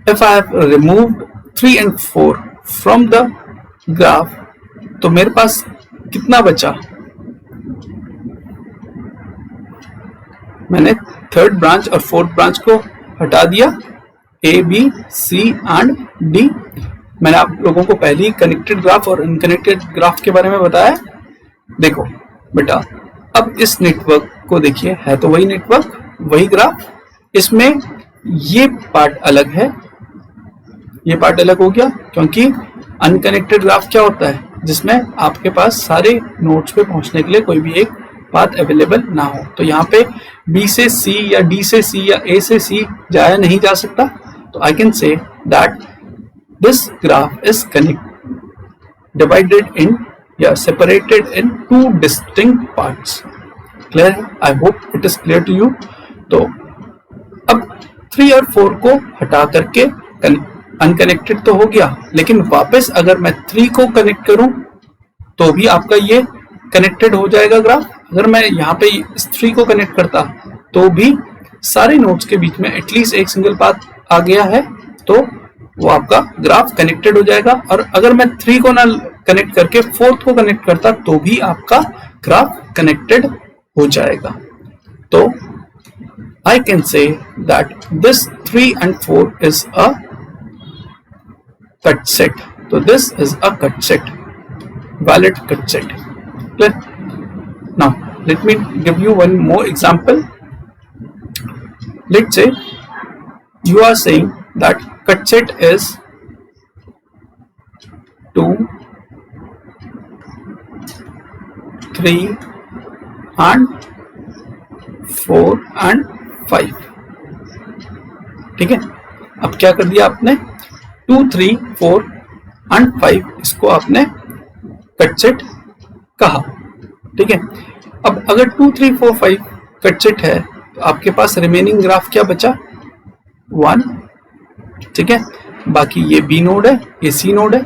If I have removed 3 and 4 from the graph, तो मेरे पास कितना बचा? मैंने third branch और fourth branch को हटा दिया, A, B, C and D। मैंने आप लोगों को पहले ही कनेक्टेड ग्राफ और अनकनेक्टेड ग्राफ के बारे में बताया। देखो बेटा, अब इस नेटवर्क को देखिए, है तो वही नेटवर्क, वही ग्राफ, इसमें ये पार्ट अलग है, ये पार्ट अलग हो गया, क्योंकि अनकनेक्टेड ग्राफ क्या होता है, जिसमें आपके पास सारे नोड्स पे पहुंचने के लिए कोई भी एक पाथ अवेलेबल ना हो। तो यहाँ पे B से C या D से C या A से C जाया नहीं जा सकता। तो I can say that this graph is divided in separated in two distinct parts. Clear? I hope it is clear to you. तो अब 3 और 4 को हटा करके अनकनेक्टेड तो हो गया, लेकिन वापस अगर मैं 3 को कनेक्ट करूं तो भी आपका ये कनेक्टेड हो जाएगा ग्राफ। अगर मैं यहाँ पे इस 3 को कनेक्ट करता तो भी सारे नोड्स के बीच में एटलीस्ट एक सिंगल पाथ आ गया है, तो वो आपका ग्राफ कनेक्टेड हो जाएगा। और अगर मैं 3 को ना कनेक्ट करके 4th को कनेक्ट करता तो भी आपका ग्राफ कनेक्टेड हो जाएगा। तो I can say that this 3 and 4 is a cut set. तो this is a cut set, valid cut set. Clear? Now let me give you one more example. Let's say you are saying that cut set is 2 3 and 4 and 5। ठीक है, अब क्या कर दिया आपने, 2 3 4 and 5 इसको आपने कट सेट कहा। ठीक है, अब अगर 2 3 4 5 कट सेट है तो आपके पास रिमेनिंग ग्राफ क्या बचा, 1 ठीक है। बाकी ये बी नोड है, ये सी नोड है।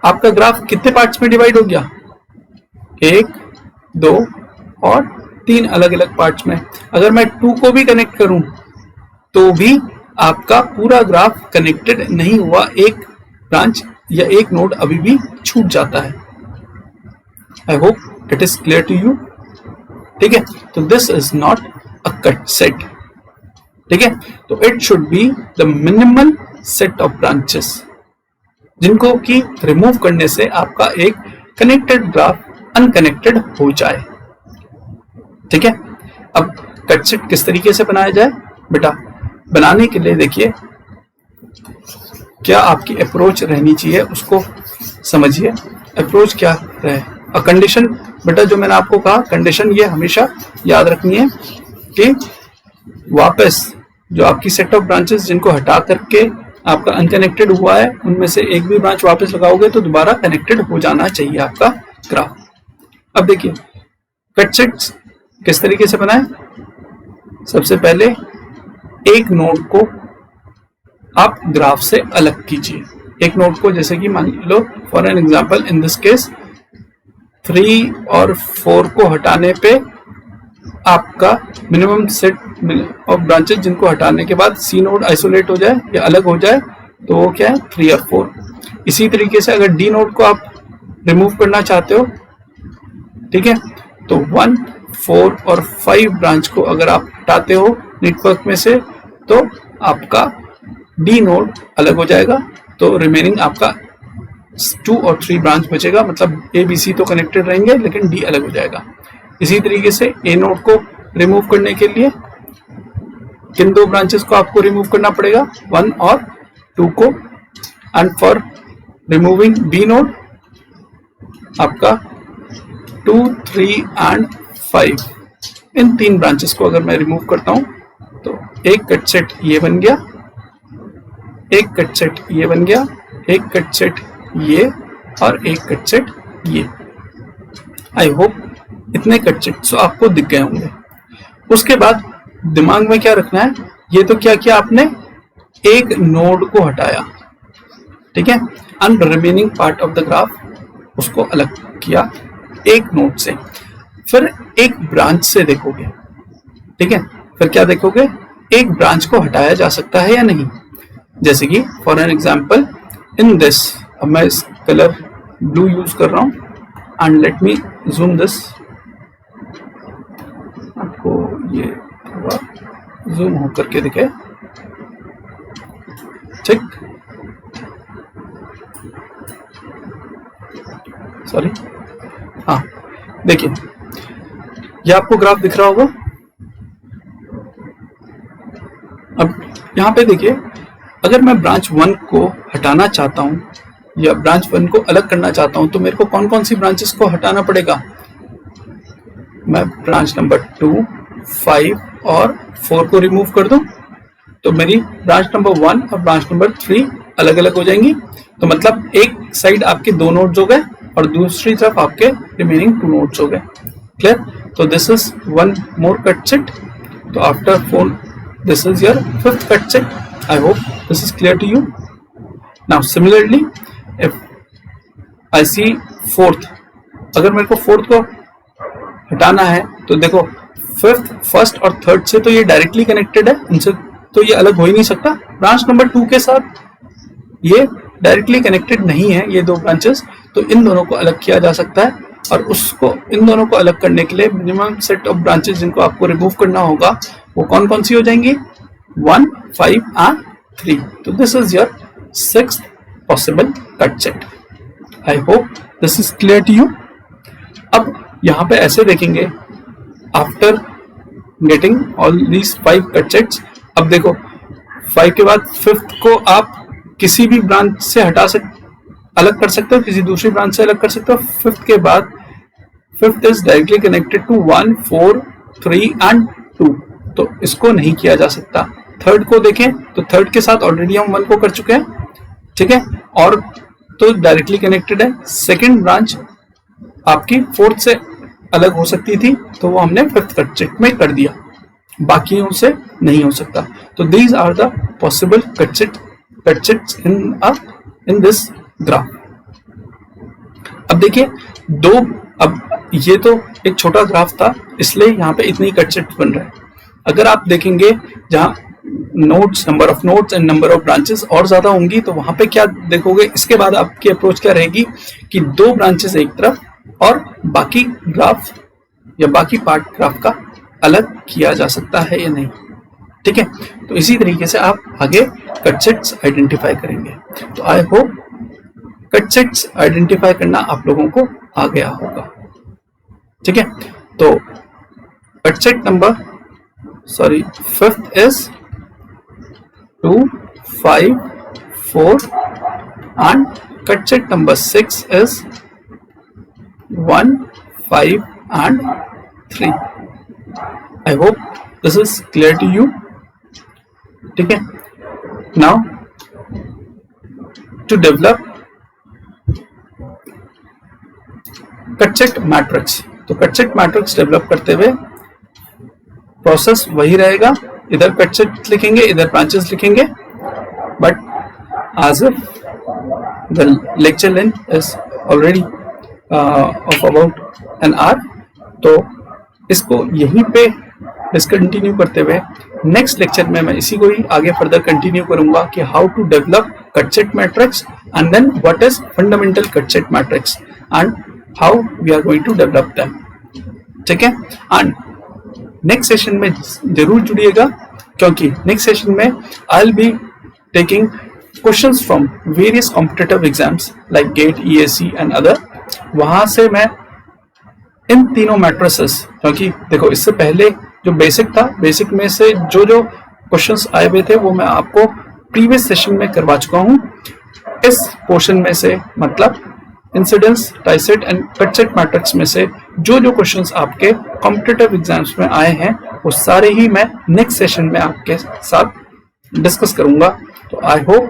आपका ग्राफ कितने पार्ट्स में डिवाइड हो गया? 1, 2 और 3 अलग अलग पार्ट्स में। अगर मैं 2 को भी कनेक्ट करूं तो भी आपका पूरा ग्राफ कनेक्टेड नहीं हुआ, एक ब्रांच या एक नोड अभी भी छूट जाता है। I hope it is clear to you. ठीक है, तो this is not a cut set. ठीक है, तो it should be the minimal set of branches जिनको कि रिमूव करने से आपका एक कनेक्टेड ग्राफ अनकनेक्टेड हो जाए। ठीक है, अब कट सेट किस तरीके से बनाया जाए बेटा? बनाने के लिए देखिए क्या आपकी अप्रोच रहनी चाहिए, उसको समझिए। अप्रोच क्या रहे? अ कंडीशन बेटा, जो मैंने आपको कहा कंडीशन, ये हमेशा याद रखनी है कि वापस जो आपकी सेट ऑफ ब्रांचेस जिनको हटा करके आपका अनकनेक्टेड हुआ है, उनमें से एक भी ब्रांच वापस लगाओगे तो दोबारा कनेक्टेड हो जाना चाहिए आपका ग्राफ। अब देखिए कट सेट्स किस तरीके से बनाए। सबसे पहले एक नोड को आप ग्राफ से अलग कीजिए। एक नोड को, जैसे कि मान लो for an example in this case 3 और 4 को हटाने पे आपका मिनिमम सेट ऑफ ब्रांचेस जिनको हटाने के बाद सी नोड आइसोलेट हो जाए या अलग हो जाए, तो वो क्या है? 3 और 4। इसी तरीके से अगर डी नोड को आप रिमूव करना चाहते हो, ठीक है, तो 1, 4 और 5 ब्रांच को अगर आप हटाते हो नेटवर्क में से, तो आपका डी नोड अलग हो जाएगा, तो रिमेनिंग आपका 2 और 3 ब्रांच बचेगा। मतलब ए बी सी तो कनेक्टेड रहेंगे लेकिन डी अलग हो जाएगा। इसी तरीके से ए नोड को रिमूव करने के लिए किन 2 ब्रांचेस को आपको रिमूव करना पड़ेगा? 1 और 2 को। And for removing B node आपका 2, 3 एंड 5, इन 3 ब्रांचेस को अगर मैं रिमूव करता हूं तो एक कट सेट ये बन गया, एक कट सेट ये बन गया, एक कट सेट ये और एक कट सेट ये। आई होप इतने कट सेट्स आपको दिख गए होंगे। उसके बाद दिमाग में क्या रखना है? ये तो क्या किया आपने? एक नोड को हटाया, ठीक है, and remaining part of the graph उसको अलग किया एक नोड से। फिर एक ब्रांच से देखोगे, ठीक है, फिर क्या देखोगे? एक ब्रांच को हटाया जा सकता है या नहीं। जैसे कि for an example in this, अब मैं इस कलर ब्लू यूज कर रहा हूं and let me zoom this, आपको ये थोड़ा जूम होकर के दिखे, ठीक, सॉरी, हाँ देखिए ये आपको ग्राफ दिख रहा होगा। अब यहां पे देखिए, अगर मैं ब्रांच 1 को हटाना चाहता हूं या ब्रांच 1 को अलग करना चाहता हूं तो मेरे को कौन कौन सी ब्रांचेस को हटाना पड़ेगा? मैं ब्रांच नंबर 2, 5 और 4 को रिमूव कर दूं तो मेरी ब्रांच नंबर 1 और ब्रांच नंबर 3 अलग अलग हो जाएंगी। तो मतलब एक साइड आपके 2 नोड्स हो गए और दूसरी तरफ आपके रिमेनिंग 2 नोड्स हो गए। क्लियर? तो this is 1 more cut set. तो after 4 this is your 5th cut set. I hope this is clear to you. Now similarly if I see 4th, अगर मेरे को 4th को हटाना है तो देखो 5th, 1st और 3rd से तो ये डायरेक्टली कनेक्टेड है, इनसे तो ये अलग हो ही नहीं सकता। ब्रांच नंबर 2 के साथ ये डायरेक्टली कनेक्टेड नहीं है ये 2 ब्रांचेस, तो इन दोनों को अलग किया जा सकता है। और उसको, इन दोनों को अलग करने के लिए मिनिमम सेट ऑफ ब्रांचेस जिनको आपको रिमूव करना होगा वो कौन कौन सी हो जाएंगी? 1, 5 एंड 3। तो this is your 6th possible cut set. I hope this is clear to you. अब यहाँ पे ऐसे देखेंगे, after getting all these 5 cut sets, अब देखो 5 के बाद 5th को आप किसी भी ब्रांच से अलग कर सकते हो, किसी दूसरी ब्रांच से अलग कर सकते हो। 5th के बाद 5th इज डायरेक्टली कनेक्टेड टू 1, 4, 3 एंड 2, तो इसको नहीं किया जा सकता। 3rd को देखें तो 3rd के साथ ऑलरेडी हम 1 को कर चुके हैं, ठीक है, और तो डायरेक्टली कनेक्टेड है। 2nd ब्रांच आपकी 4th से अलग हो सकती थी तो वो हमने 5th कट सेट में कर दिया, बाकियों से नहीं हो सकता। तो these are the possible cut set cut sheets in this graph. अब देखिए अब ये तो एक छोटा ग्राफ था, इसलिए यहाँ पे इतनी कट शीट्स बन रहे हैं। अगर आप देखेंगे जहाँ nodes, number of nodes and number of branches और ज्यादा होंगी, तो वहां पे क्या देखोगे, इसके बाद आपकी अप्रोच क्या रहेगी कि 2 ब्रांचेस एक तरफ और बाकी ग्राफ या बाकी पार्ट ग्राफ का अलग किया जा सकता है या नहीं। ठीक है, तो इसी तरीके से आप आगे कट शीट्स आइडेंटिफाई करेंगे। तो I hope cut sheets identify करना आप लोगों को आ गया होगा। ठीक है, तो cut sheet number 5th is 2, 5, 4 and cut sheet number 6 is 1, 5 and 3. I hope this is clear to you. ठीक है, now to develop cut sheet matrix, तो कट शीट मैट्रिक्स डेवलप करते हुए प्रोसेस वही रहेगा, इधर कट शीट लिखेंगे, इधर ब्रांचेस लिखेंगे, but as if the lecture length is already of about an hour, तो इसको यहीं पे डिसकंटिन्यू करते हुए नेक्स्ट लेक्चर में मैं इसी को ही आगे फर्दर कंटिन्यू करूंगा कि how to develop cut sheet matrix and then what is fundamental cut sheet matrix and how we are going to develop them. ठीक है, एंड नेक्स्ट सेशन में जरूर जुड़िएगा, क्योंकि नेक्स्ट सेशन में I will be taking questions from various competitive exams like GATE, EAC and other. वहां से मैं इन तीनों मैट्रिसेस, क्योंकि देखो इससे पहले जो बेसिक था, बेसिक में से जो जो क्वेश्चंस आए हुए थे वो मैं आपको प्रीवियस सेशन में करवा चुका हूं। इस पोर्शन में से मतलब incidence, tie set and cut sheet matrix में से जो जो क्वेश्चंस आपके कॉम्पिटिटिव एग्जाम्स में आए हैं वो सारे ही मैं नेक्स्ट सेशन में आपके साथ डिस्कस करूंगा। तो I hope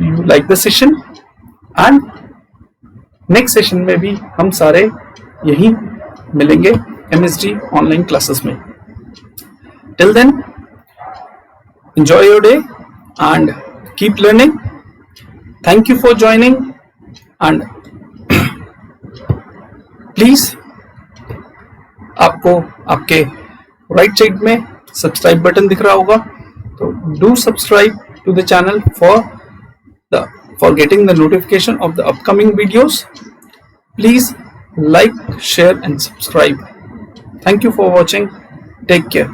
you like the session and next session में भी हम सारे यही मिलेंगे MSD ऑनलाइन क्लासेस में। Till then enjoy your day and keep learning. Thank you for joining and please आपको आपके राइट साइड में सब्सक्राइब बटन दिख रहा होगा, तो do subscribe to the channel for getting the notification of the upcoming videos. Please like, share and subscribe. Thank you for watching. Take care.